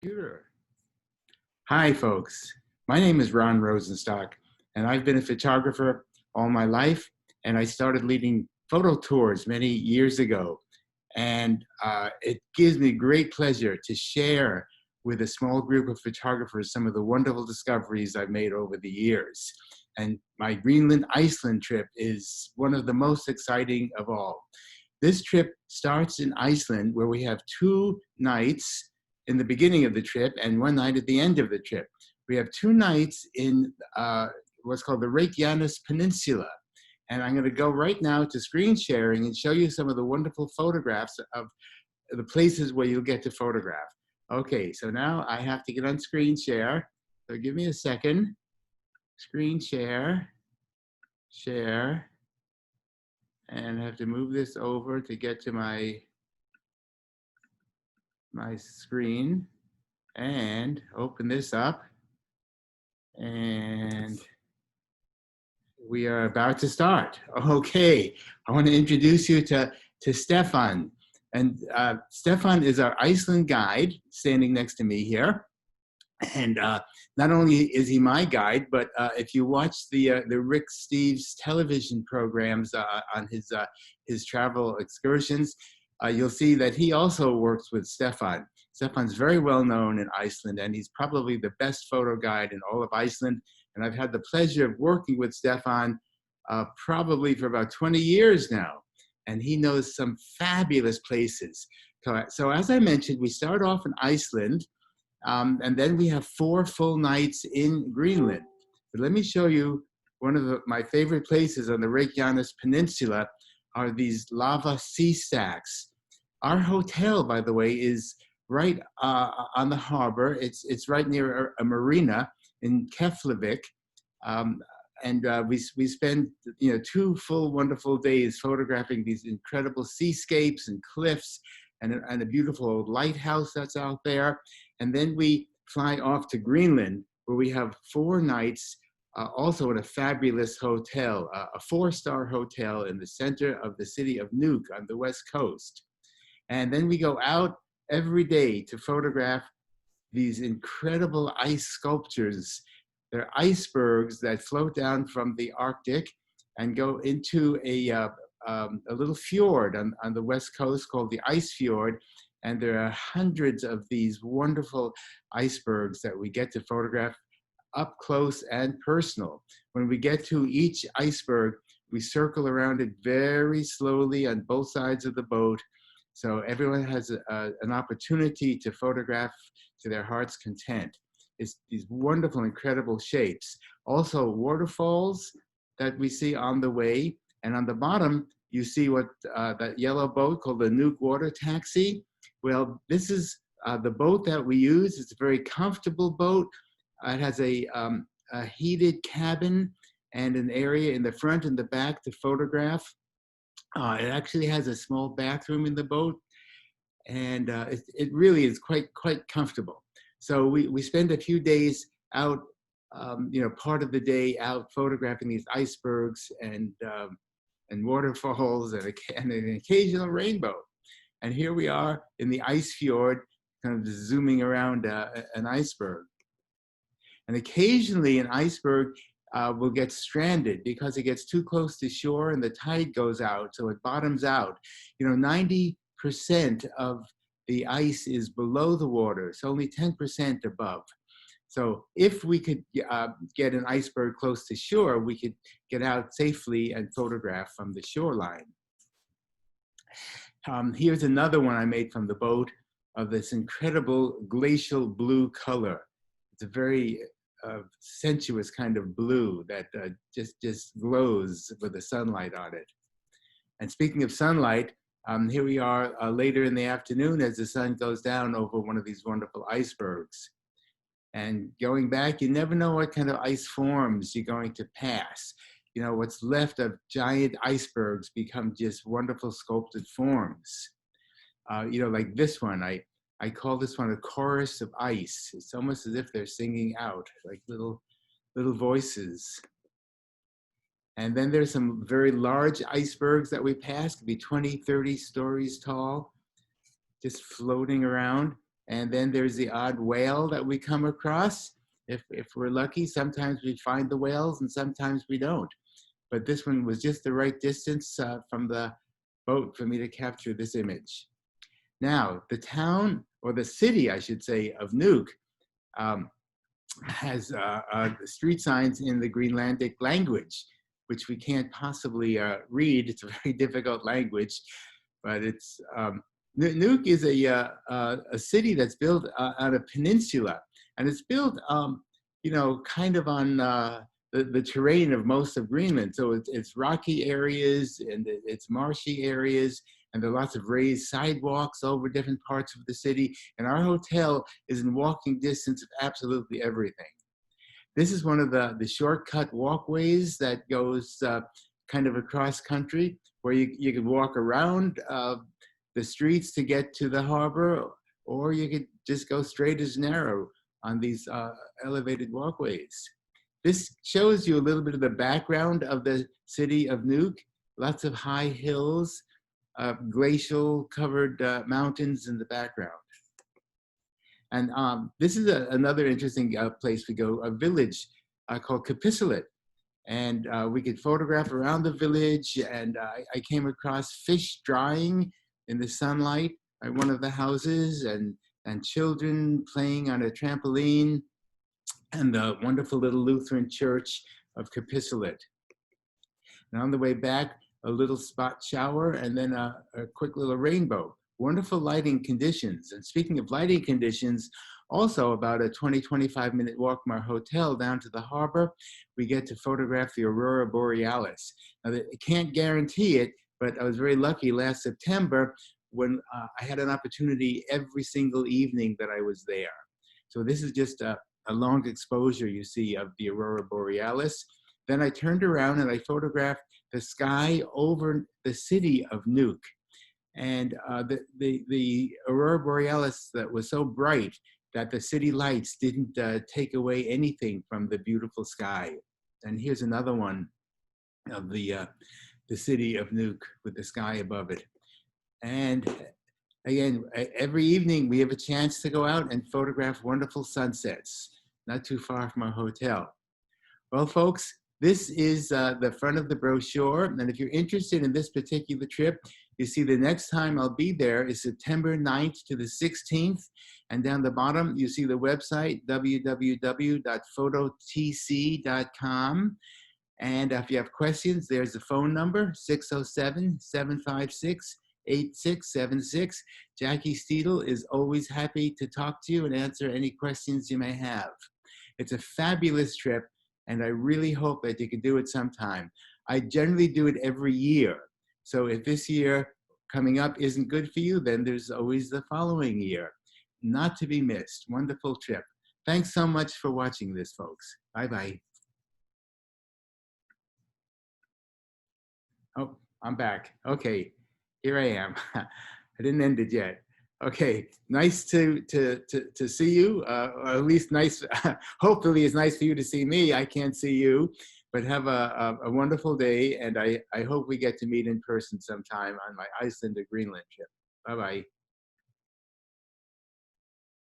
Computer. Hi, folks. My name is Ron Rosenstock, and I've been a photographer all my life. And I started leading photo tours many years ago. And it gives me great pleasure to share with a small group of photographers some of the wonderful discoveries I've made over the years. And my Greenland, Iceland trip is one of the most exciting of all. This trip starts in Iceland, where we have 2 nights in the beginning of the trip and 1 night at the end of the trip. We have 2 nights in what's called the Reykjanes Peninsula. And I'm going to go right now to screen sharing and show you some of the wonderful photographs of the places where you'll get to photograph. Okay, so now I have to get on screen share. So give me a second. Screen share, share, and I have to move this over to get to my screen and open this up. And we are about to start. Okay, I want to introduce you to Stefan. And Stefan is our Iceland guide standing next to me here. And not only is he my guide, but if you watch the Rick Steves television programs on his travel excursions, you'll see that he also works with Stefan. Stefan's very well known in Iceland, and he's probably the best photo guide in all of Iceland. And I've had the pleasure of working with Stefan probably for about 20 years now. And he knows some fabulous places. So as I mentioned, we start off in Iceland, and then we have 4 full nights in Greenland. But let me show you one of my favorite places on the Reykjanes Peninsula are these lava sea stacks. Our hotel, by the way, is right on the harbor. It's right near a marina in Keflavik. We spend 2 full wonderful days photographing these incredible seascapes and cliffs and a beautiful old lighthouse that's out there. And then we fly off to Greenland, where we have 4 nights also in a fabulous hotel, a 4-star hotel in the center of the city of Nuuk on the west coast. And then we go out every day to photograph these incredible ice sculptures. They're icebergs that float down from the Arctic and go into a little fjord on the west coast called the Ice Fjord. And there are hundreds of these wonderful icebergs that we get to photograph up close and personal. When we get to each iceberg, we circle around it very slowly on both sides of the boat. So everyone has an opportunity to photograph to their heart's content. It's these wonderful, incredible shapes. Also waterfalls that we see on the way. And on the bottom, you see what that yellow boat called the Nuuk Water Taxi. Well, this is the boat that we use. It's a very comfortable boat. It has a heated cabin and an area in the front and the back to photograph. It actually has a small bathroom in the boat, and it really is quite comfortable. So we spend a few days out, part of the day out photographing these icebergs and waterfalls and an occasional rainbow. And here we are in the ice fjord, kind of zooming around an iceberg. And occasionally an iceberg will get stranded because it gets too close to shore and the tide goes out, so it bottoms out. 90% of the ice is below the water, so only 10% above. So if we could get an iceberg close to shore, we could get out safely and photograph from the shoreline. Here's another one I made from the boat of this incredible glacial blue color. It's a very sensuous kind of blue that just glows with the sunlight on it. And speaking of sunlight, here we are later in the afternoon as the sun goes down over one of these wonderful icebergs. And going back, you never know what kind of ice forms you're going to pass. What's left of giant icebergs become just wonderful sculpted forms. Like this one, I call this one a chorus of ice. It's almost as if they're singing out, like little voices. And then there's some very large icebergs that we pass, could be 20, 30 stories tall, just floating around. And then there's the odd whale that we come across. If we're lucky, sometimes we find the whales and sometimes we don't. But this one was just the right distance from the boat for me to capture this image. Now, the town, or the city, I should say, of Nuuk has street signs in the Greenlandic language, which we can't possibly read. It's a very difficult language, but it's, Nuuk is a city that's built on a peninsula, and it's built, you know, kind of on the terrain of most of Greenland. So it's rocky areas and it's marshy areas, and there are lots of raised sidewalks over different parts of the city. And our hotel is in walking distance of absolutely everything. This is one of the shortcut walkways that goes kind of across country, where you could walk around the streets to get to the harbor, or you could just go straight as narrow on these elevated walkways. This shows you a little bit of the background of the city of Nuuk. Lots of high hills, glacial covered mountains in the background. And this is another interesting place we go, a village called Kapisalit. And we could photograph around the village, and I came across fish drying in the sunlight at one of the houses, and children playing on a trampoline, and the wonderful little Lutheran church of Kapisalit. And on the way back, a little spot shower, and then a quick little rainbow. Wonderful lighting conditions. And speaking of lighting conditions, also about a 20-25 minute walk from our hotel down to the harbor, we get to photograph the aurora borealis. Now, I can't guarantee it, but I was very lucky last September when I had an opportunity every single evening that I was there. So this is just a long exposure, you see, of the aurora borealis. Then I turned around and I photographed the sky over the city of Nuuk. And the aurora borealis that was so bright that the city lights didn't take away anything from the beautiful sky. And here's another one of the city of Nuuk with the sky above it. And again, every evening we have a chance to go out and photograph wonderful sunsets, not too far from our hotel. Well, folks, this is the front of the brochure. And if you're interested in this particular trip, you see the next time I'll be there is September 9th to the 16th. And down the bottom, you see the website, www.phototc.com. And if you have questions, there's the phone number, 607-756-8676. Jackie Steedle is always happy to talk to you and answer any questions you may have. It's a fabulous trip, and I really hope that you can do it sometime. I generally do it every year. So if this year coming up isn't good for you, then there's always the following year. Not to be missed. Wonderful trip. Thanks so much for watching this, folks. Bye-bye. Oh, I'm back. Okay, here I am. I didn't end it yet. Okay, nice to see you, or at least nice, hopefully it's nice for you to see me. I can't see you, but have a wonderful day, and I hope we get to meet in person sometime on my Iceland or Greenland trip. Bye-bye.